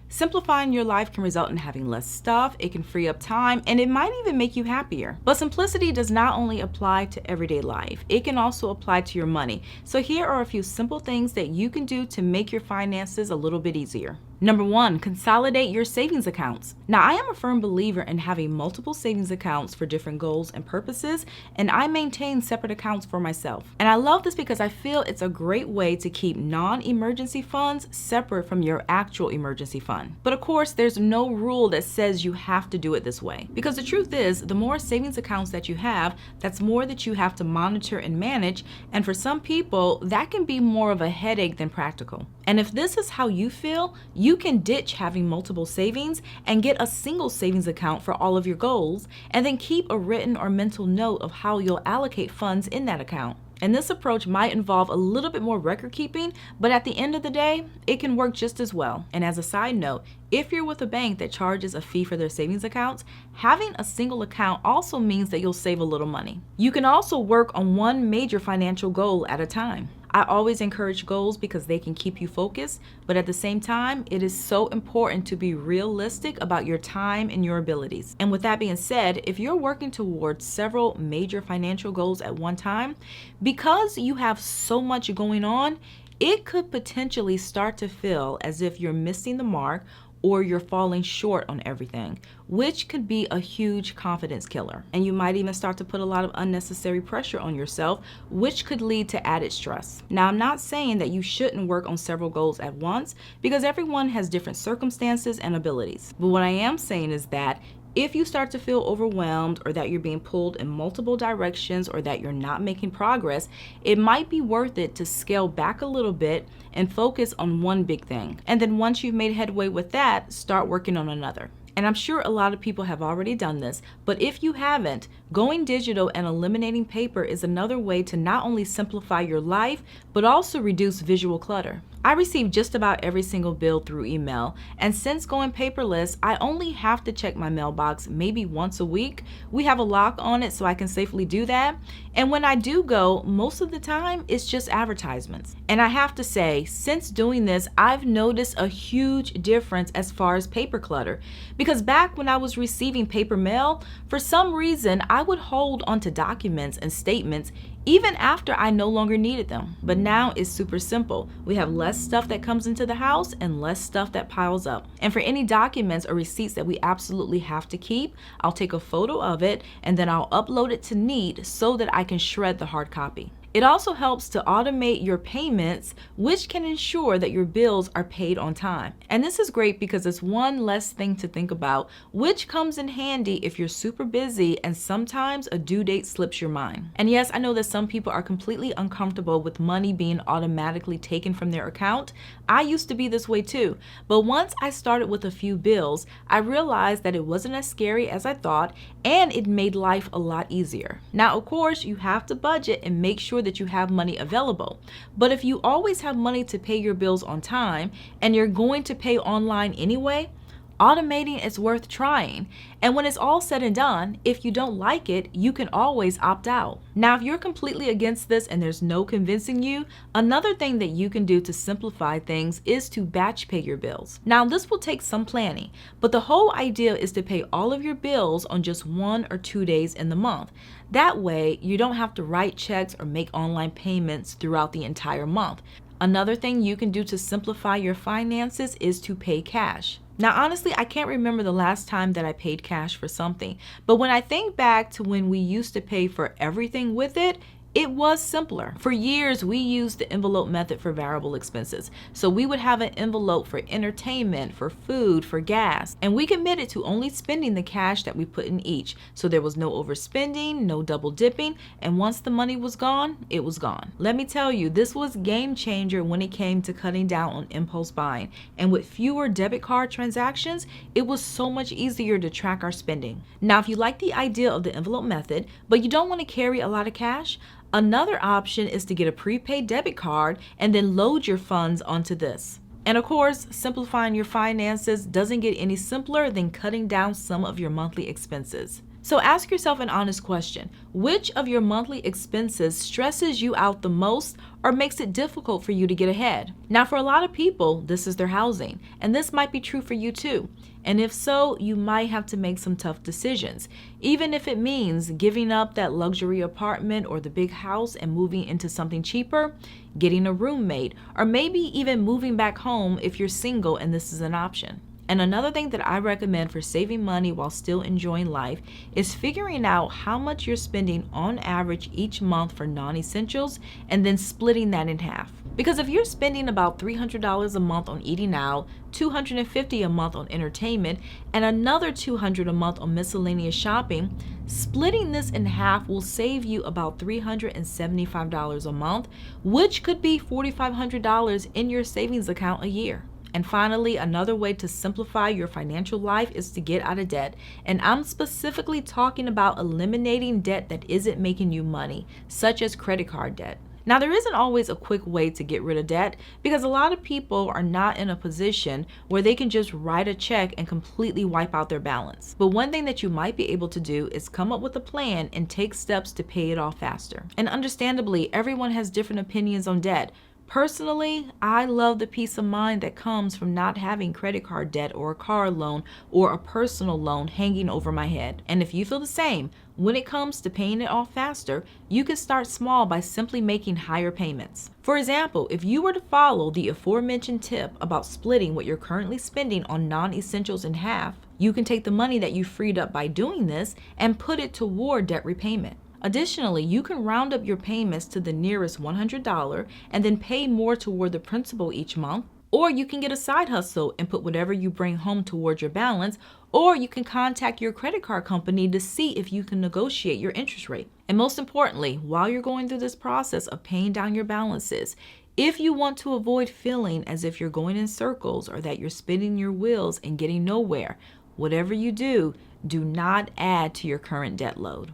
Simplifying your life can result in having less stuff, it can free up time, and it might even make you happier. But simplicity does not only apply to everyday life, it can also apply to your money. So here are a few simple things that you can do to make your finances a little bit easier. Number 1, consolidate your savings accounts. Now, I am a firm believer in having multiple savings accounts for different goals and purposes, and I maintain separate accounts for myself. And I love this because I feel it's a great way to keep non-emergency funds separate from your actual emergency fund. But of course, there's no rule that says you have to do it this way. Because the truth is, the more savings accounts that you have, that's more that you have to monitor and manage, and for some people, that can be more of a headache than practical. And if this is how you feel, you can ditch having multiple savings and get a single savings account for all of your goals, and then keep a written or mental note of how you'll allocate funds in that account. And this approach might involve a little bit more record keeping, but at the end of the day, it can work just as well. And as a side note, if you're with a bank that charges a fee for their savings accounts, having a single account also means that you'll save a little money. You can also work on one major financial goal at a time. I always encourage goals because they can keep you focused, but at the same time, it is so important to be realistic about your time and your abilities. And with that being said, if you're working towards several major financial goals at one time, because you have so much going on, it could potentially start to feel as if you're missing the mark or you're falling short on everything, which could be a huge confidence killer. And you might even start to put a lot of unnecessary pressure on yourself, which could lead to added stress. Now, I'm not saying that you shouldn't work on several goals at once, because everyone has different circumstances and abilities. But what I am saying is that if you start to feel overwhelmed, or that you're being pulled in multiple directions, or that you're not making progress, it might be worth it to scale back a little bit and focus on one big thing. And then once you've made headway with that, start working on another. And I'm sure a lot of people have already done this, but if you haven't, going digital and eliminating paper is another way to not only simplify your life, but also reduce visual clutter. I receive just about every single bill through email, and since going paperless, I only have to check my mailbox maybe once a week. We have a lock on it so I can safely do that, and when I do go, most of the time it's just advertisements. And I have to say, since doing this, I've noticed a huge difference as far as paper clutter, because back when I was receiving paper mail, for some reason I would hold onto documents and statements even after I no longer needed them. But now it's super simple. We have less stuff that comes into the house and less stuff that piles up. And for any documents or receipts that we absolutely have to keep, I'll take a photo of it and then I'll upload it to Neat so that I can shred the hard copy. It also helps to automate your payments, which can ensure that your bills are paid on time. And this is great because it's one less thing to think about, which comes in handy if you're super busy and sometimes a due date slips your mind. And yes, I know that some people are completely uncomfortable with money being automatically taken from their account. I used to be this way too, but once I started with a few bills, I realized that it wasn't as scary as I thought, and it made life a lot easier. Now, of course, you have to budget and make sure that you have money available. But if you always have money to pay your bills on time and you're going to pay online anyway, automating is worth trying. And when it's all said and done, if you don't like it, you can always opt out. Now, if you're completely against this and there's no convincing you, another thing that you can do to simplify things is to batch pay your bills. Now, this will take some planning, but the whole idea is to pay all of your bills on just 1 or 2 days in the month. That way, you don't have to write checks or make online payments throughout the entire month. Another thing you can do to simplify your finances is to pay cash. Now, honestly, I can't remember the last time that I paid cash for something, but when I think back to when we used to pay for everything with it, it was simpler. For years, we used the envelope method for variable expenses. So we would have an envelope for entertainment, for food, for gas, and we committed to only spending the cash that we put in each. So there was no overspending, no double dipping, and once the money was gone, it was gone. Let me tell you, this was a game changer when it came to cutting down on impulse buying. And with fewer debit card transactions, it was so much easier to track our spending. Now, if you like the idea of the envelope method, but you don't want to carry a lot of cash, another option is to get a prepaid debit card and then load your funds onto this. And of course, simplifying your finances doesn't get any simpler than cutting down some of your monthly expenses. So ask yourself an honest question. Which of your monthly expenses stresses you out the most or makes it difficult for you to get ahead? Now, for a lot of people, this is their housing, and this might be true for you too. And if so, you might have to make some tough decisions, even if it means giving up that luxury apartment or the big house and moving into something cheaper, getting a roommate, or maybe even moving back home if you're single and this is an option. And another thing that I recommend for saving money while still enjoying life is figuring out how much you're spending on average each month for non-essentials and then splitting that in half. Because if you're spending about $300 a month on eating out, $250 a month on entertainment, and another $200 a month on miscellaneous shopping, splitting this in half will save you about $375 a month, which could be $4,500 in your savings account a year. And finally, another way to simplify your financial life is to get out of debt. And I'm specifically talking about eliminating debt that isn't making you money, such as credit card debt. Now, there isn't always a quick way to get rid of debt because a lot of people are not in a position where they can just write a check and completely wipe out their balance. But one thing that you might be able to do is come up with a plan and take steps to pay it off faster. And understandably, everyone has different opinions on debt. Personally, I love the peace of mind that comes from not having credit card debt or a car loan or a personal loan hanging over my head. And if you feel the same, when it comes to paying it off faster, you can start small by simply making higher payments. For example, if you were to follow the aforementioned tip about splitting what you're currently spending on non-essentials in half, you can take the money that you freed up by doing this and put it toward debt repayment. Additionally, you can round up your payments to the nearest $100 and then pay more toward the principal each month. Or you can get a side hustle and put whatever you bring home toward your balance, or you can contact your credit card company to see if you can negotiate your interest rate. And most importantly, while you're going through this process of paying down your balances, if you want to avoid feeling as if you're going in circles or that you're spinning your wheels and getting nowhere, whatever you do, do not add to your current debt load.